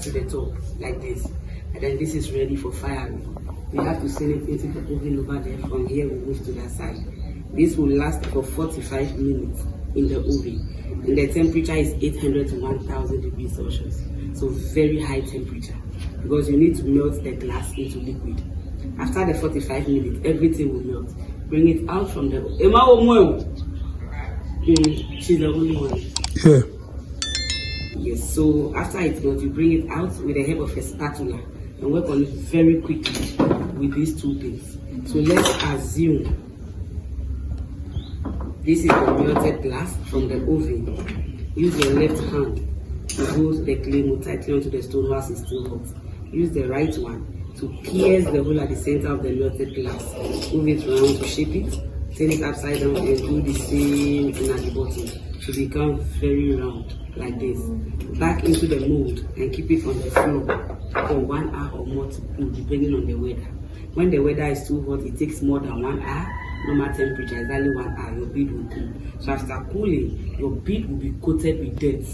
to the top like this, and then this is ready for firing. We have to send it into the oven over there. From here we move to that side. This will last for 45 minutes in the oven, and the temperature is 800 to 1000 degrees Celsius. So very high temperature, because you need to melt the glass into liquid. After the 45 minutes, everything will melt. Bring it out from the... She's the only one. Yeah. Yes, so after it melts, you bring it out with the help of a spatula and work on it very quickly with these two things. So let's assume this is the melted glass from the oven. Use your left hand to hold the clay more tightly onto the stone whilst it's still hot. Use the right one to pierce the hole at the center of the melted glass. Move it around to shape it, turn it upside down, and do the same thing at the bottom to become very round like this. Back into the mold and keep it on the floor for 1 hour or more to cool, depending on the weather. When the weather is too hot, it takes more than 1 hour. Normal temperature is only 1 hour, your bead will cool. So after cooling, your bead will be coated with dirt.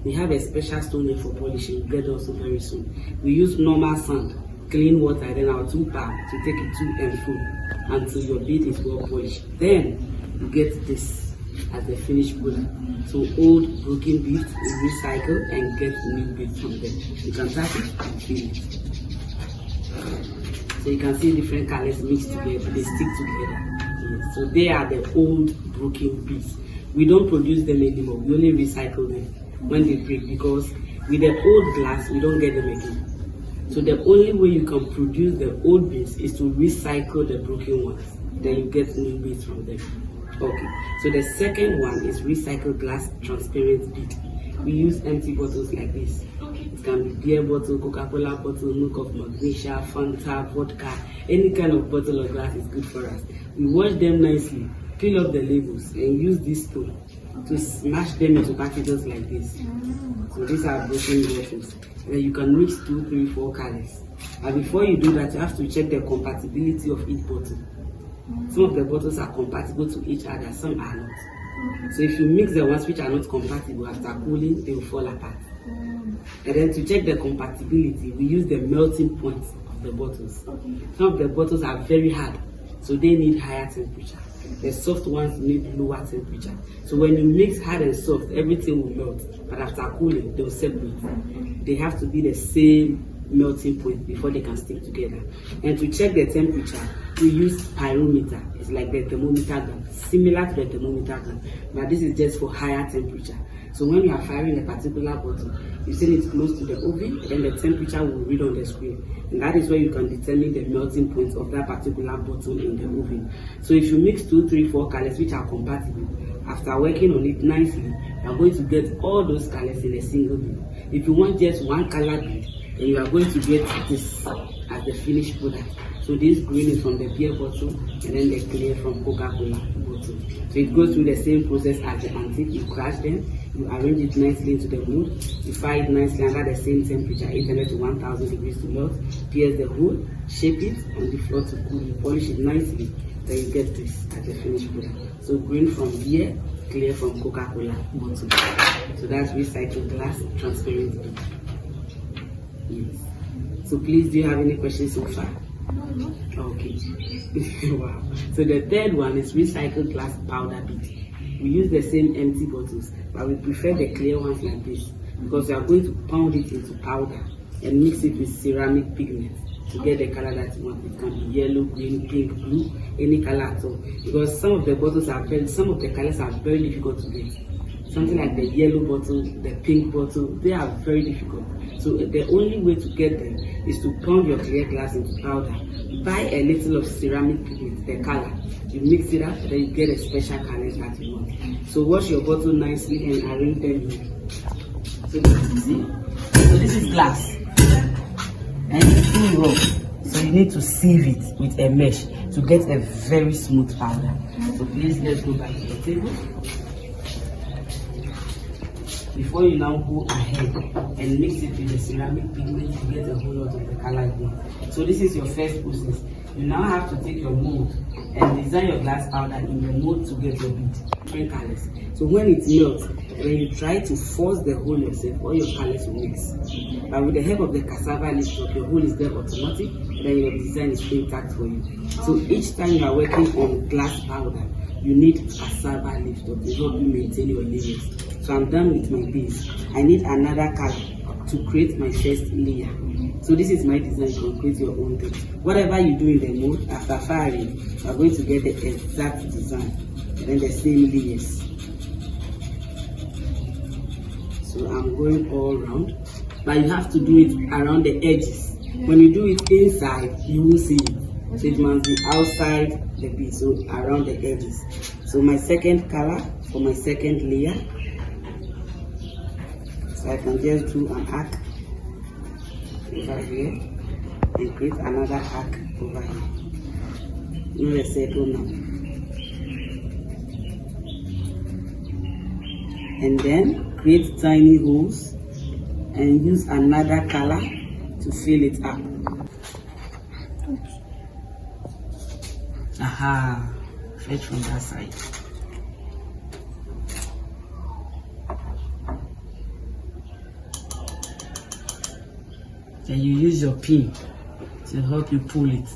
We have a special stone here for polishing. We'll get also very soon. We use normal sand, clean water, then our 2 bar to take it to and fro until your bead is well polished. Then you get this as the finished product. So old broken beads we recycle and get new beads from them. You can tap it and feel it. So you can see different colors mixed together, they stick together. Yes. So they are the old broken beads. We don't produce them anymore, we only recycle them when they break, because with the old glass we don't get them again. So the only way you can produce the old beads is to recycle the broken ones. Then you get new beads from them. Okay, so the second one is recycled glass transparent bead. We use empty bottles like this. It can be beer bottle, Coca-Cola bottle, milk of magnesia, Fanta, vodka, any kind of bottle of glass is good for us. We wash them nicely, peel off the labels, and use this stone to smash them into packages like this. So these are broken bottles. Then you can mix 2, 3, 4 colors. And before you do that, you have to check the compatibility of each bottle. Some of the bottles are compatible to each other, some are not. So if you mix the ones which are not compatible, after cooling, they will fall apart. And then to check the compatibility, we use the melting point of the bottles. Some of the bottles are very hard, so they need higher temperature. The soft ones need lower temperature. So when you mix hard and soft, everything will melt. But after cooling, they will separate. They have to be the same melting point before they can stick together. And to check the temperature, we use pyrometer. It's like the thermometer gun, similar to the thermometer gun, but this is just for higher temperature. So when you are firing a particular bottle, you send it close to the oven, then the temperature will read on the screen. And that is where you can determine the melting point of that particular bottle in the oven. So if you mix 2, 3, 4 colors which are compatible, after working on it nicely, you are going to get all those colors in a single bead. If you want just one color bead, then you are going to get this as the finished product. So this green is from the beer bottle, and then the clear from Coca-Cola bottle. So it goes through the same process as the antique. You crush them, you arrange it nicely into the mold, you fire it nicely under the same temperature, 800 to 1000 degrees to melt, pierce the hole, shape it on the floor to cool, you polish it nicely, then you get this as the finished product. So green from beer, clear from Coca-Cola bottle. So that's recycled glass, transparent bead. Yes. So please, do you have any questions so far? Okay. Wow. So the third one is recycled glass powder bead. We use the same empty bottles, but we prefer the clear ones like this, because we are going to pound it into powder and mix it with ceramic pigment to get the color that you want. It can be yellow, green, pink, blue, any color at all. Because some of the bottles are some of the colors are very difficult to get. Something like the yellow bottle, the pink bottle, they are very difficult. So the only way to get them is to pound your clear glass into powder. Buy a little of ceramic pigment, the color. You mix it up, then you get a special color that you want. So wash your bottle nicely and arrange them here. So this is glass. And it's too raw. So you need to sieve it with a mesh to get a very smooth powder. So please, let's go back to the table. Before you now go ahead and mix it with the ceramic pigment to get a whole lot of the color you want. So this is your first process. You now have to take your mold and design your glass powder in your mold to get your bead. Different colors. So when it melts, when you try to force the hole yourself, all your colors will mix. But with the help of the cassava lift up, your hole is there automatic, then your design is intact for you. So each time you are working on glass powder, you need cassava lift up to help you maintain your layers. So I'm done with my base. I need another color to create my first layer. So this is my design. You can create your own thing. Whatever you do in the mold, after firing, you are going to get the exact design and then the same layers. So I'm going all around, but you have to do it around the edges. When you do it inside, you will see it. So it must be outside the piece, so around the edges. So my second color for my second layer. So I can just do an arc over here and create another arc over here. Not a circle now. And then create tiny holes and use another color to fill it up. Aha, fetch from that side. Then you use your pin to help you pull it.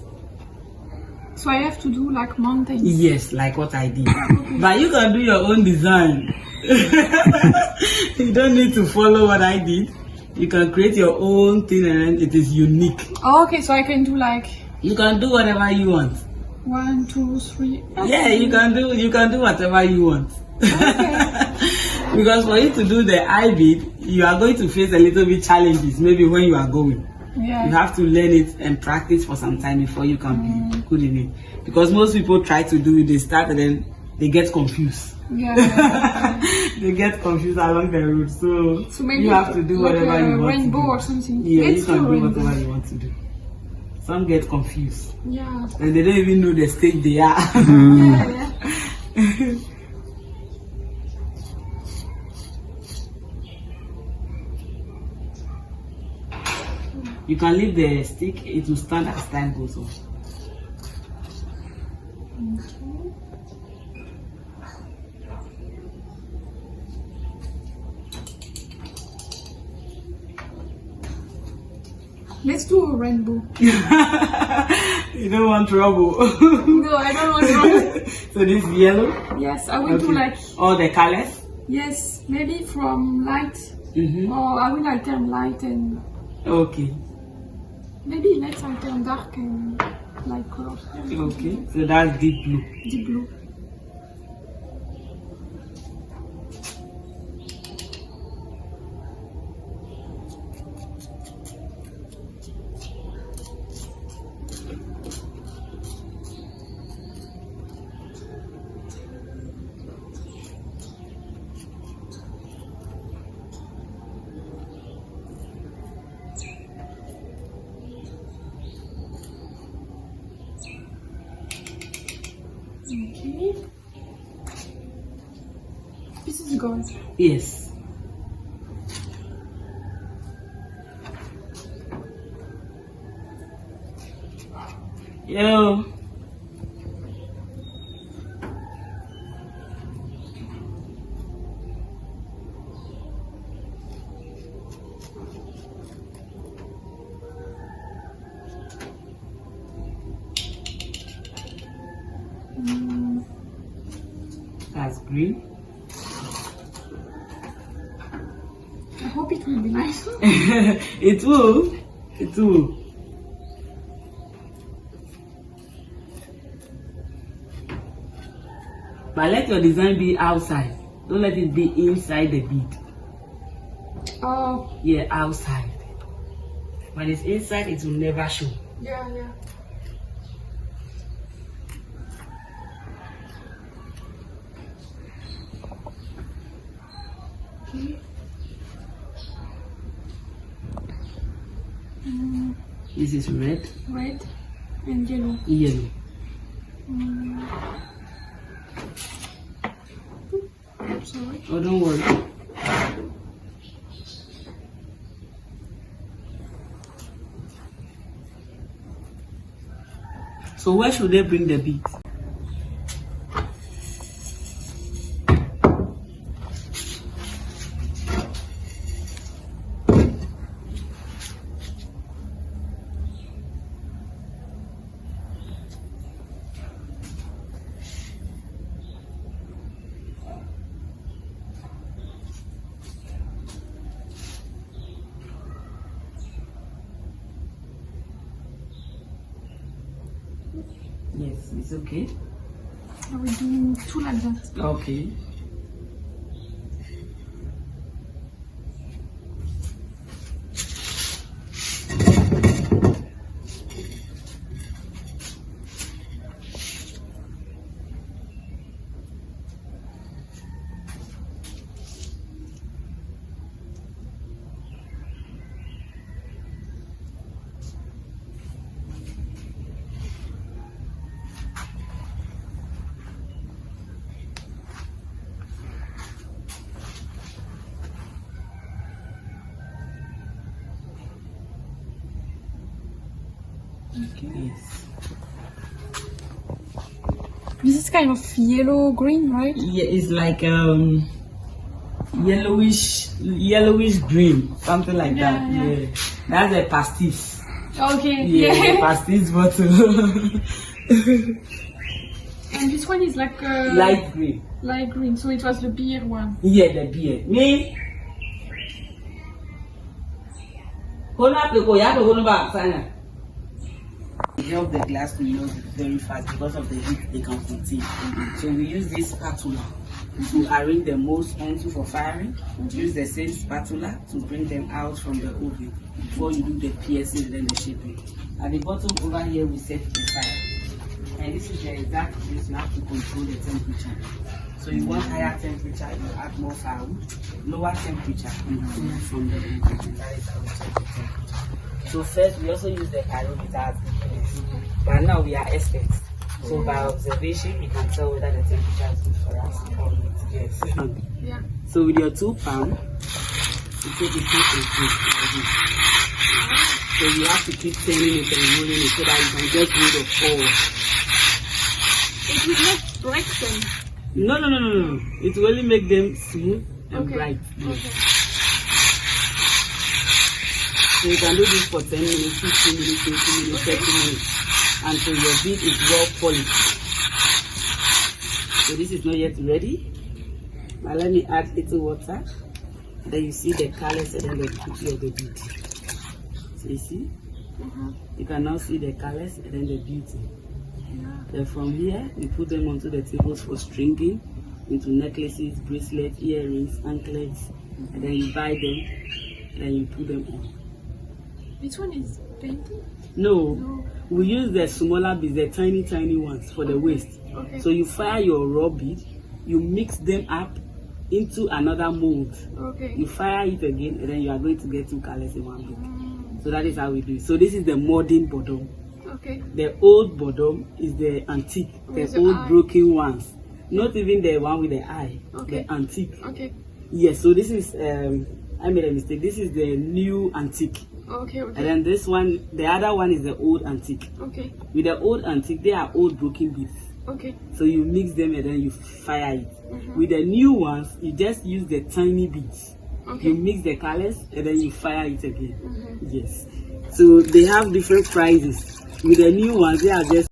So I have to do like mountains? Yes, like what I did. But you can do your own design. You don't need to follow what I did. You can create your own thing and it is unique. Oh, okay, so I can do like... You can do whatever you want. 1, 2, 3. Okay. Yeah, you can do whatever you want. Okay. Because for you to do the eye bead, you are going to face a little bit challenges maybe when you are going. Yeah. You have to learn it and practice for some time before you can be good in it. Because most people try to do it, they start and then they get confused. Yeah. They get confused along the route. So maybe you have to do like whatever you want rainbow to do. Or something. Yeah, Let's you can do rainbow. whatever you want to do. Some get confused. Yeah. And they don't even know the stage they are. Yeah. You can leave the stick, it will stand as time goes on. Let's do a rainbow. You don't want trouble. No, I don't want trouble. So this yellow? Yes, I will do like... All the colors? Yes, maybe from light. Mm-hmm. Or I will alternate light and... Okay. Maybe let's alternate dark and light colors. Okay, so that's deep blue. Deep blue. Okay. This is gold. Yes. Yo. That's green. I hope it will be nice. It will. It will. But let your design be outside. Don't let it be inside the bead. Oh. Yeah, outside. When it's inside, it will never show. Yeah, yeah. Okay. This is red. Red and yellow. Yellow. Sorry. Oh, don't worry. So where should they bring the beads? Yes, it's okay. I will do two like that. Okay. Okay. Yes. This is kind of yellow green, right? Yeah, it's like yellowish green, something like that. Yeah. That's a pastis. Okay. Yeah, pastis bottle. And this one is like Light green. light green. So it was the beer one. Yeah, the beard. Me. Hold up the go. You have to hold back, Sana. Help the glass to melt very fast because of the heat they can contain. So we use this spatula to arrange the molds onto for firing. Use the same spatula to bring them out from the oven before you do the piercing and then the shaping. At the bottom over here we set the fire. And this is the exact place you have to control the temperature. So you want higher temperature, you add more firewood. Lower temperature, you remove from the oven. That is how we check the temperature. So first, we also use the pyrometer as beginners. But now we are experts. So by observation, we can tell whether the temperature is good for us or not. Yes. Yeah. So with your 2 pounds, you take it like this. So you have to keep turning it and rolling it so that you can get rid of all. It will not break them. No. It will only make them smooth and bright. Yes. Okay. So you can do this for 10 minutes, 15 minutes, 20 minutes, 30 minutes until your bead is well polished. So this is not yet ready. Now let me add little water. Then you see the colors and then the beauty of the bead. So you see? You can now see the colors and then the beauty. Then from here, we put them onto the tables for stringing into necklaces, bracelets, earrings, anklets, and then you buy them and then you put them on. Which one is painted? No, we use the smaller beads, the tiny ones for the waist. Okay. So you fire your raw bead, you mix them up into another mold. Okay. You fire it again, and then you are going to get 2 colors in one bead. So that is how we do it. So this is the modern bottom. Okay. The old bottom is the antique, With the the old eye. broken ones. Not even the one with the eye, Okay. the antique. Okay. Yes, so this is, I made a mistake. This is the new antique. Okay. And then this one, the other one is the old antique. Okay. With the old antique, they are old broken beads. Okay. So you mix them and then you fire it. With the new ones, you just use the tiny beads. Okay. You mix the colors and then you fire it again. Yes. So they have different prices. With the new ones, they are just